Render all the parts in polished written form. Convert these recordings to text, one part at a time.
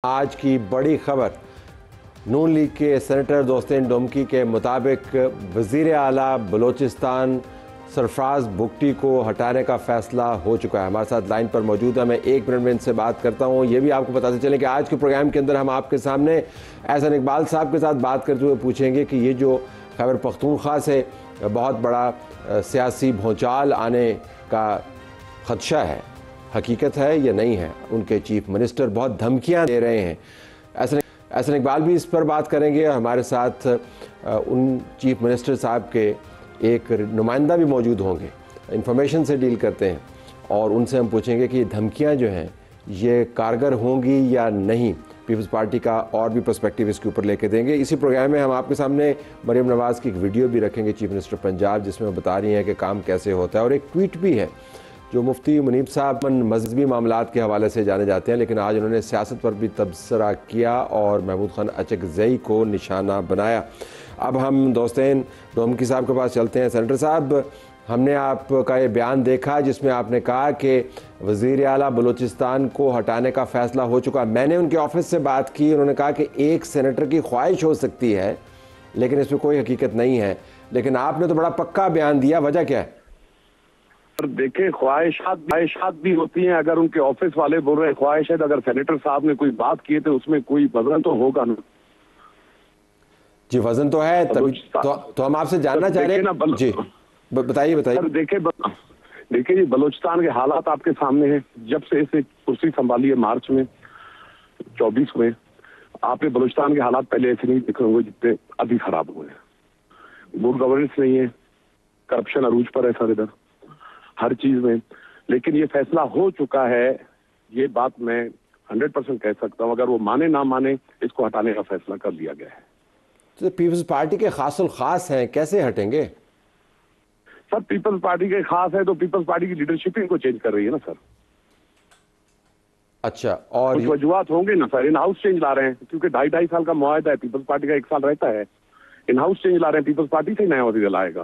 آج کی بڑی خبر نون لیگ کے سینیٹر دوستین ڈومکی کے مطابق وزیر اعلیٰ بلوچستان سرفراز بگٹی کو ہٹانے کا فیصلہ ہو چکا ہے۔ ہمارے ساتھ لائن پر موجود ہے، میں 1 منٹ میں ان سے بات کرتا ہوں۔ یہ بھی آپ کو بتاتے چلیں کہ آج کے پروگرام کے اندر ہم آپ کے سامنے احسن اقبال صاحب کے ساتھ بات کرتے ہوئے پوچھیں گے کہ یہ جو خیبر پختونخوا سے بہت بڑا سیاسی بھونچال آنے کا خدشہ ہے، حقیقت ہے یا نہیں ہے۔ ان کے چیف منسٹر بہت دھمکیاں دے رہے ہیں۔ احسن اقبال بھی اس پر بات کریں گے۔ ہمارے ساتھ ان چیف منسٹر صاحب کے ایک نمائندہ بھی موجود ہوں گے، انفارمیشن سے ڈیل کرتے ہیں، اور ان سے ہم پوچھیں گے کہ یہ دھمکیاں جو ہیں یہ کارگر ہوں گی یا نہیں۔ پیپلز پارٹی کا اور بھی پرسپیکٹیو اس کے اوپر لے کے دیں گے۔ اسی پروگرام میں ہم آپ کے سامنے مریم نواز کی ایک ویڈیو بھی رکھیں گے، چیف منسٹر پنجاب، جس میں وہ بتا رہی ہیں کہ کام کیسے ہوتا ہے، اور ایک ٹویٹ بھی ہے جو مفتی منیب صاحب مذہبی معاملات کے حوالے سے جانے جاتے ہیں، لیکن آج انہوں نے سیاست پر بھی تبصرہ کیا اور محمود خان اچکزئی کو نشانہ بنایا۔ اب ہم دوستین ڈومکی صاحب کے پاس چلتے ہیں۔ سینیٹر صاحب، ہم نے آپ کا یہ بیان دیکھا جس میں آپ نے کہا کہ وزیر اعلیٰ بلوچستان کو ہٹانے کا فیصلہ ہو چکا۔ میں نے ان کے آفس سے بات کی، انہوں نے کہا کہ ایک سینیٹر کی خواہش ہو سکتی ہے لیکن اس میں کوئی حقیقت نہیں ہے، لیکن آپ نے تو بڑا پکا بیان دیا، وجہ کیا ہے؟ دیکھیں، خواہشات بھی ہوتی ہیں۔ اگر ان کے آفس والے بول رہے ہیں خواہش ہے، تو اگر سینیٹر صاحب نے کوئی بات کی ہے تو اس میں کوئی وزن تو ہوگا نا۔ جی وزن تو ہے، تو ہم آپ سے جاننا چاہ رہے ہیں۔ جی بتائیے۔ دیکھیں جی، بلوچستان کے حالات آپ کے سامنے ہیں۔ جب سے اسے کرسی سنبھالی ہے مارچ میں 24 میں، آپ نے بلوچستان کے حالات پہلے ایسے نہیں دیکھے ہوں گے جتنے ابھی خراب ہوئے ہیں۔ گڈ گورننس نہیں ہے، کرپشن عروج پر ہے سر ادھر ہر چیز میں۔ لیکن یہ فیصلہ ہو چکا ہے، یہ بات میں 100% کہہ سکتا ہوں۔ اگر وہ مانے نہ مانے، اس کو ہٹانے کا فیصلہ کر لیا گیا ہے۔ تو پیپلز پارٹی کے خاص الخاص ہیں، کیسے ہٹیں گے؟ سر پیپلز پارٹی کے خاص ہے تو پیپلز پارٹی کی لیڈرشپ ان کو چینج کر رہی ہے نا سر۔ اچھا، اور کچھ وجوہات ہوں گے نا سر۔ ان ہاؤس چینج لا رہے ہیں کیونکہ 2.5 سال کا معاہدہ ہے، پیپلز پارٹی کا 1 سال رہتا ہے۔ ان ہاؤس چینج لا رہے ہیں، پیپلز پارٹی سے نیا وزیر آئے گا۔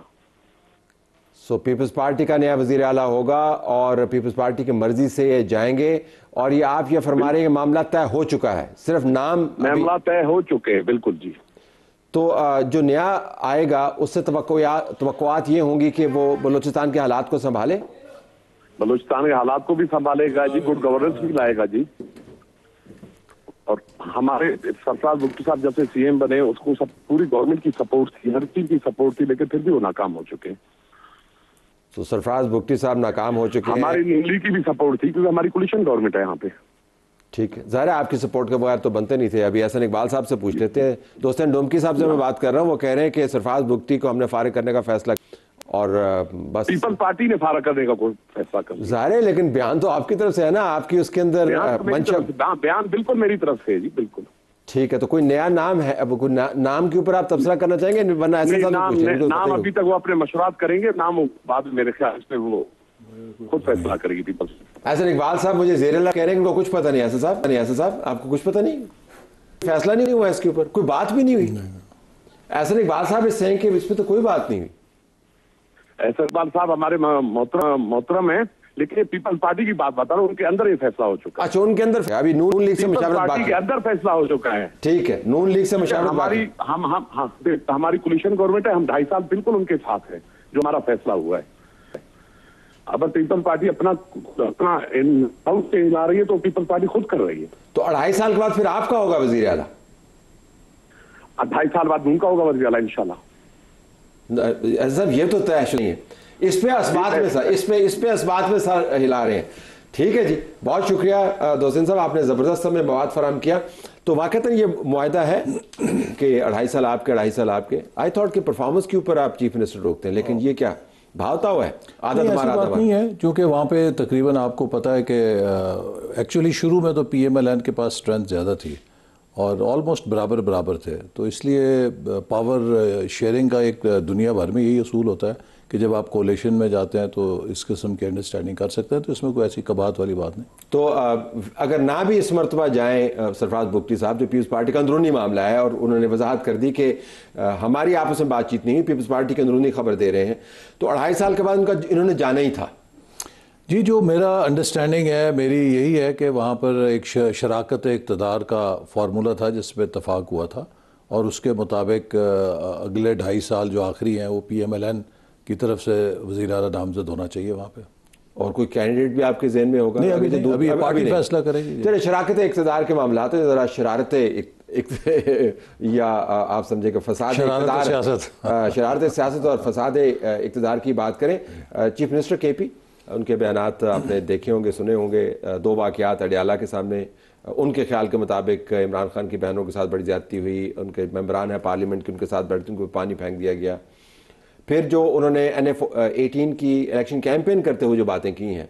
سو پیپلز پارٹی کا نیا وزیر اعلیٰ ہوگا اور پیپلز پارٹی کی مرضی سے یہ جائیں گے، اور یہ آپ یہ فرما رہے ہیں کہ معاملہ طے ہو چکا ہے، صرف نام معاملہ طے ہو چکے ہیں۔ بالکل جی۔ تو جو نیا آئے گا اس سے توقعات یہ ہوں گی کہ وہ بلوچستان کے حالات کو سنبھالے، بلوچستان کے حالات کو بھی سنبھالے گا جی، گڈ گورننس بھی لائے گا جی۔ اور ہمارے سرفراز بگٹی صاحب جب سے سی ایم بنے، اس کو پوری گورنمنٹ کی سپورٹ تھی، ہر چیز کی سپورٹ تھی، لیکن پھر بھی وہ ناکام ہو چکے ہیں۔ تو سرفراز بگٹی صاحب ناکام ہو چکے ہیں۔ ہماری نون لیگ کی بھی سپورٹ تھی کیونکہ ہماری کولیشن گورنمنٹ ہے یہاں پہ۔ ٹھیک ہے، ظاہر ہے آپ کی سپورٹ کے بغیر تو بنتے نہیں تھے۔ ابھی احسن اقبال صاحب سے پوچھ لیتے ہیں۔ دوستین ڈومکی صاحب سے میں بات کر رہا ہوں، وہ کہہ رہے ہیں کہ سرفراز بگٹی کو ہم نے فارغ کرنے کا فیصلہ، اور بس پیپلز پارٹی نے فارغ کرنے کا کوئی فیصلہ کر لیا۔ ظاہر ہے، لیکن بیان تو آپ کی طرف سے ہے نا، آپ کی اس کے اندر بیان بالکل میری طرف سے ہے جی، بالکل۔ ٹھیک ہے، تو کوئی نیا نام ہے؟ اب کوئی نام کے اوپر آپ تبصرہ کرنا چاہیں گے؟ ورنہ ایسے نام ابھی تک وہ اپنے مشورات کریں گے، نام بعد میں میرے خیال سے وہ خود فیصلہ کرے گی پیپلز۔ احسن اقبال صاحب مجھے زیر اللہ کہہ رہے ہیں کہ ان کو کچھ پتہ نہیں۔ احسن صاحب آپ کو کچھ پتہ نہیں؟ فیصلہ نہیں ہوا اس کے اوپر، کوئی بات بھی نہیں ہوئی؟ احسن اقبال صاحب اس سے کہ اس پہ تو کوئی بات نہیں ہوئی۔ احسن اقبال صاحب ہمارے محترم ہیں، لیکن پیپلز پارٹی کی بات بتا رہا ہوں، ان کے اندر یہ فیصلہ ہو چکا ہے۔ اچھا، ان کے اندر ابھی نون لیگ سے مشاورت پارٹی کے اندر فیصلہ ہو چکا ہے۔ ٹھیک ہے، نون لیگ سے مشاورت ہماری کولیشن گورنمنٹ ہے، ہم 2.5 سال بالکل ان کے ساتھ ہیں، جو ہمارا فیصلہ ہوا ہے۔ اگر پیپلز پارٹی اپنا ہاؤس چینج لا رہی ہے تو پیپلز پارٹی خود کر رہی ہے۔ تو 2.5 سال کے بعد پھر آپ کا ہوگا وزیر اعلیٰ؟ 2.5 سال بعد ان کا ہوگا وزیر اعلیٰ انشاءاللہ۔ صاحب یہ تو طے نہیں ہے، اس پہ اسبات میں سر ہلا رہے ہیں۔ ٹھیک ہے جی، بہت شکریہ دوستین صاحب، آپ نے زبردست ہمیں مواد فراہم کیا۔ تو واقعتاً یہ معاہدہ ہے کہ 2.5 سال آپ کے 2.5 سال آپ کے۔ آئی تھاٹ کہ پرفارمنس کے اوپر آپ چیف منسٹر روکتے ہیں، لیکن یہ کیا بھاوتا ہوا ہے؟ ایسی بات نہیں ہے، کیونکہ وہاں پہ تقریباً آپ کو پتہ ہے کہ ایکچولی شروع میں تو پی ایم ایل این کے پاس اسٹرینتھ زیادہ تھی اور آلموسٹ برابر تھے، تو اس لیے پاور شیئرنگ کا ایک دنیا بھر میں یہی اصول ہوتا ہے کہ جب آپ کولیشن میں جاتے ہیں تو اس قسم کی انڈرسٹینڈنگ کر سکتے ہیں، تو اس میں کوئی ایسی کباہت والی بات نہیں۔ تو اگر نہ بھی اس مرتبہ جائیں سرفراز بگٹی صاحب، جو پیپلز پارٹی کا اندرونی معاملہ ہے، اور انہوں نے وضاحت کر دی کہ ہماری آپس میں بات چیت نہیں، پیپلز پارٹی کے اندرونی خبر دے رہے ہیں، تو 2.5 سال کے بعد انہوں نے جانا ہی تھا۔ جی جو میرا انڈرسٹینڈنگ ہے میری یہی ہے کہ وہاں پر ایک شراکت اقتدار کا فارمولہ تھا جس پہ اتفاق ہوا تھا، اور اس کے مطابق اگلے 2.5 سال جو آخری ہیں وہ پی ایم ایل این کی طرف سے وزیر اعلیٰ نامزد ہونا چاہیے وہاں پہ. اور کوئی کینڈیڈیٹ بھی آپ کے ذہن میں ہوگا؟ نہیں، ابھی پارٹی فیصلہ کرے گی. چلے شراکت اقتدار کے معاملات ہیں، ذرا یا آپ سمجھے کہ فساد شرارت سیاست اور فساد اقتدار کی بات کریں. چیف منسٹر کے پی، ان کے بیانات آپ نے دیکھے ہوں گے، سنے ہوں گے. 2 واقعات اڈیالہ کے سامنے، ان کے خیال کے مطابق عمران خان کی بہنوں کے ساتھ بڑی زیادتی ہوئی، ان کے ممبران ہیں پارلیمنٹ کے ان کے ساتھ بیٹھتے ان کو پانی پھینک دیا گیا. پھر جو انہوں نے NF-18 کی الیکشن کیمپین کرتے ہوئے جو باتیں کی ہیں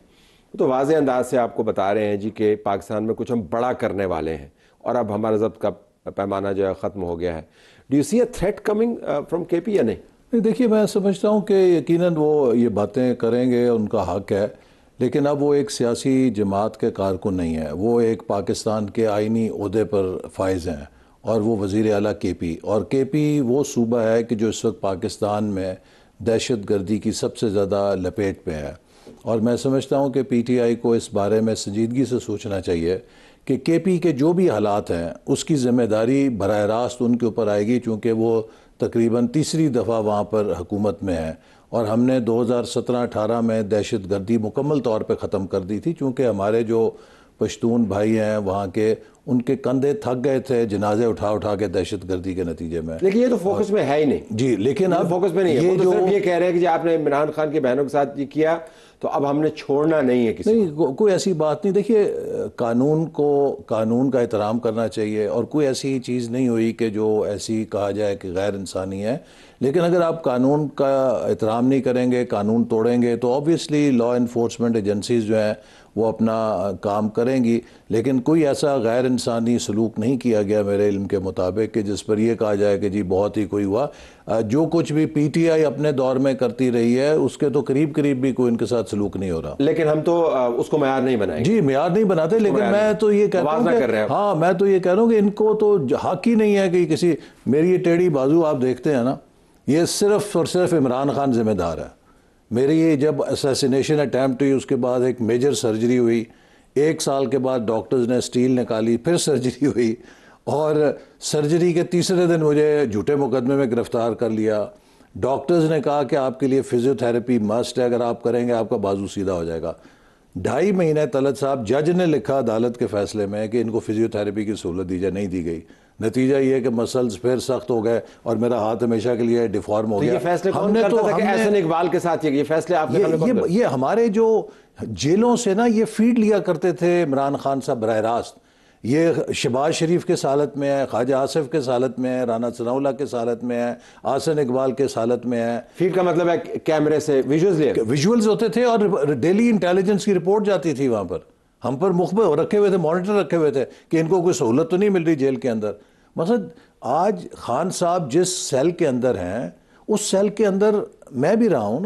وہ تو واضح انداز سے آپ کو بتا رہے ہیں جی کہ پاکستان میں کچھ ہم بڑا کرنے والے ہیں اور اب ہمارا ضبط کا پیمانہ جو ہے ختم ہو گیا ہے. Do you see a threat coming from K P یا نہیں؟ دیکھیے میں سمجھتا ہوں کہ یقیناً وہ یہ باتیں کریں گے، ان کا حق ہے، لیکن اب وہ ایک سیاسی جماعت کے کارکن نہیں ہے، وہ ایک پاکستان کے آئینی عہدے پر فائز ہیں، اور وہ وزیر اعلیٰ کے پی. اور کے پی وہ صوبہ ہے کہ جو اس وقت پاکستان میں دہشت گردی کی سب سے زیادہ لپیٹ پہ ہے. اور میں سمجھتا ہوں کہ پی ٹی آئی کو اس بارے میں سنجیدگی سے سوچنا چاہیے کہ کے پی کے جو بھی حالات ہیں اس کی ذمہ داری براہ راست ان کے اوپر آئے گی، چونکہ وہ تقریباً تیسری دفعہ وہاں پر حکومت میں ہیں، اور ہم نے 2017-18 میں دہشت گردی مکمل طور پہ ختم کر دی تھی، چونکہ ہمارے جو پشتون بھائی ہیں وہاں کے، ان کے کندھے تھک گئے تھے جنازے اٹھا کے دہشت گردی کے نتیجے میں. لیکن یہ تو فوکس میں ہے ہی نہیں. جی لیکن اب فوکس میں نہیں ہے. وہ تو صرف یہ کہہ رہے ہیں کہ جی آپ نے عمران خان کی بہنوں کے ساتھ یہ کیا تو اب ہم نے چھوڑنا نہیں ہے کسی. نہیں، کوئی ایسی بات نہیں. دیکھیے قانون کا احترام کرنا چاہیے، اور کوئی ایسی چیز نہیں ہوئی کہ جو ایسی کہا جائے کہ غیر انسانی ہے. لیکن اگر آپ قانون کا احترام نہیں کریں گے، قانون توڑیں گے، تو آبویسلی لا انفورسمنٹ ایجنسیز جو ہیں وہ اپنا کام کریں گی. لیکن کوئی ایسا غیر انسانی سلوک نہیں کیا گیا میرے علم کے مطابق کہ جس پر یہ کہا جائے کہ جی بہت ہی کوئی ہوا. جو کچھ بھی پی ٹی آئی اپنے دور میں کرتی رہی ہے اس کے تو قریب بھی کوئی ان کے ساتھ سلوک نہیں ہو رہا. لیکن ہم تو اس کو معیار نہیں بنائیں گے. جی معیار نہیں بناتے، لیکن میں تو یہ کہتا ہوں میں تو یہ کہہ رہا ہوں کہ ان کو تو حق ہی نہیں ہے کہ کسی میری یہ ٹیڑھی بازو آپ دیکھتے ہیں نا، یہ صرف اور صرف عمران خان ذمہ دار ہے. میری یہ جب اسیسینیشن اٹیمپٹ ہوئی اس کے بعد ایک میجر سرجری ہوئی، 1 سال کے بعد ڈاکٹرز نے سٹیل نکالی، پھر سرجری ہوئی، اور سرجری کے تیسرے دن مجھے جھوٹے مقدمے میں گرفتار کر لیا. ڈاکٹرز نے کہا کہ آپ کے لیے فزیو تھراپی مسٹ ہے، اگر آپ کریں گے آپ کا بازو سیدھا ہو جائے گا. 2.5 مہینے طلعت صاحب جج نے لکھا عدالت کے فیصلے میں کہ ان کو فزیو تھراپی کی سہولت دی جائے، نہیں دی گئی. نتیجہ یہ کہ مسلز پھر سخت ہو گئے اور میرا ہاتھ ہمیشہ کے لیے ڈیفارم ہو گیا. یہ فیصلے کون کرتا تھا کہ احسن اقبال کے ساتھ یہ فیصلے آپ نے یہ ہمارے جو جیلوں سے نا یہ فیڈ لیا کرتے تھے عمران خان صاحب براہ راست. یہ شہباز شریف کے سالت میں ہے، خواجہ آصف کے سالت میں ہے، رانا ثناء اللہ کے سالت میں ہے، احسن اقبال کے سالت میں ہے. فیڈ کا مطلب ہے کیمرے سے ویژولز ہوتے تھے اور ڈیلی انٹیلیجنس کی رپورٹ جاتی تھی وہاں پر. ہم پر مخبر رکھے ہوئے تھے، مانیٹر رکھے ہوئے تھے کہ ان کو کوئی سہولت تو نہیں مل رہی جیل کے اندر. مثلا آج خان صاحب جس سیل کے اندر ہیں اس سیل کے اندر میں بھی رہا ہوں نا.